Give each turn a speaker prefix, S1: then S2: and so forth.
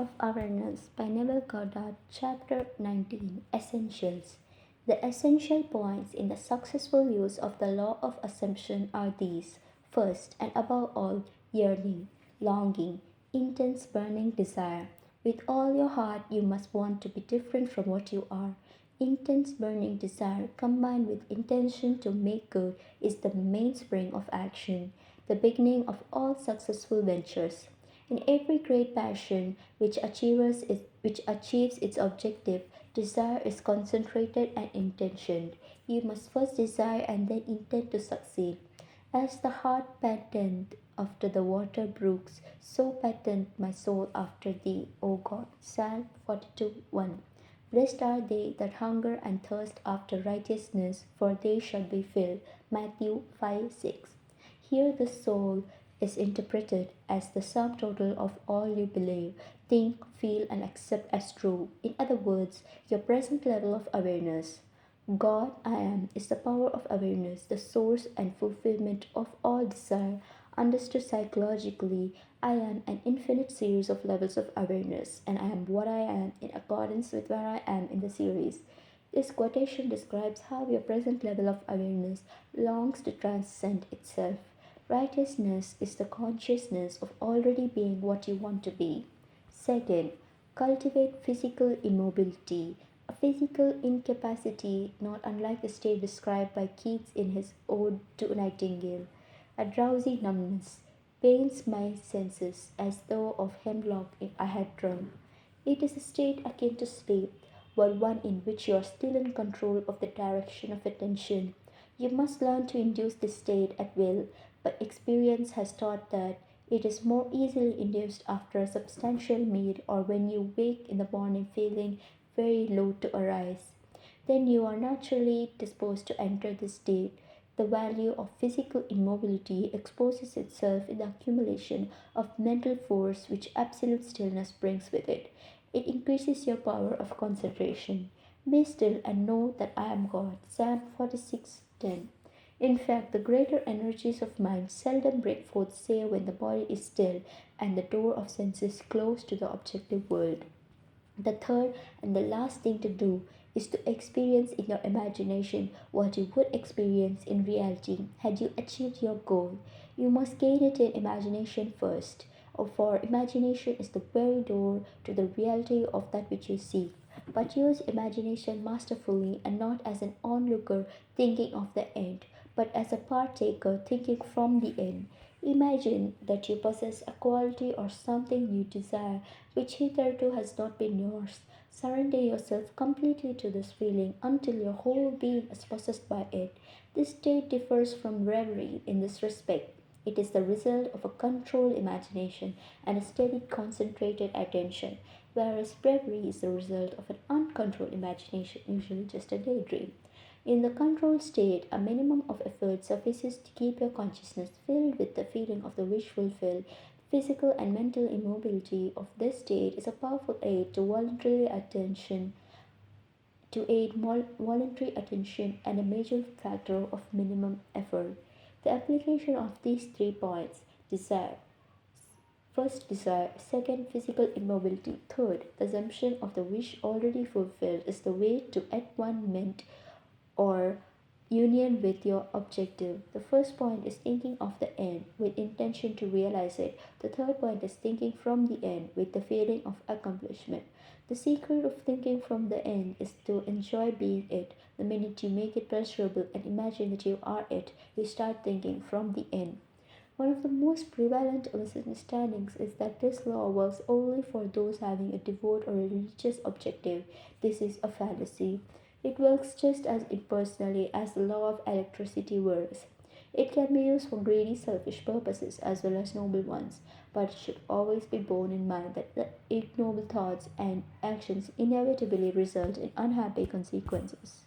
S1: of Awareness by Neville Goddard, Chapter 19 Essentials. The essential points in the successful use of the law of assumption are these: first, and above all, yearning, longing, intense burning desire. With all your heart, you must want to be different from what you are. Intense burning desire combined with intention to make good is the mainspring of action, the beginning of all successful ventures. In every great passion which achieves its objective, desire is concentrated and intentioned. You must first desire and then intend to succeed. As the heart panteth after the water brooks, so panteth my soul after thee, O God. Psalm 42:1. Blessed are they that hunger and thirst after righteousness, for they shall be filled. Matthew 5:6. Here the soul is interpreted as the sum total of all you believe, think, feel, and accept as true. In other words, your present level of awareness. God, I am, is the power of awareness, the source and fulfillment of all desire. Understood psychologically, I am an infinite series of levels of awareness, and I am what I am in accordance with where I am in the series. This quotation describes how your present level of awareness longs to transcend itself. Righteousness is the consciousness of already being what you want to be. Second, cultivate physical immobility. A physical incapacity not unlike the state described by Keats in his Ode to Nightingale. A drowsy numbness pains my senses as though of hemlock I had drunk. It is a state akin to sleep, but one in which you are still in control of the direction of attention. You must learn to induce this state at will, but experience has taught that it is more easily induced after a substantial meal or when you wake in the morning feeling very low to arise. Then you are naturally disposed to enter this state. The value of physical immobility exposes itself in the accumulation of mental force which absolute stillness brings with it. It increases your power of concentration. Be still and know that I am God. Psalm 46:10. In fact, the greater energies of mind seldom break forth save when the body is still and the door of senses closed to the objective world. The third and the last thing to do is to experience in your imagination what you would experience in reality had you achieved your goal. You must gain it in imagination first, for imagination is the very door to the reality of that which you seek. But use imagination masterfully and not as an onlooker thinking of the end, but as a partaker thinking from the end. Imagine that you possess a quality or something you desire which hitherto has not been yours. Surrender yourself completely to this feeling until your whole being is possessed by it. This state differs from reverie in this respect. It is the result of a controlled imagination and a steady, concentrated attention, whereas reverie is the result of an uncontrolled imagination, usually just a daydream. In the controlled state, a minimum of effort suffices to keep your consciousness filled with the feeling of the wish fulfilled. Physical and mental immobility of this state is a powerful aid to voluntary attention and a major factor of minimum effort. The application of these 3 points: desire, first desire, second physical immobility, third assumption of the wish already fulfilled is the way to at one ment or union with your objective. The first point is thinking of the end with intention to realize it. The third point is thinking from the end with the feeling of accomplishment. The secret of thinking from the end is to enjoy being it. The minute you make it pleasurable and imagine that you are it, you start thinking from the end. One of the most prevalent misunderstandings is that this law works only for those having a devout or religious objective. This is a fallacy. It works just as impersonally as the law of electricity works. It can be used for greedy, selfish purposes as well as noble ones, but it should always be borne in mind that the ignoble thoughts and actions inevitably result in unhappy consequences.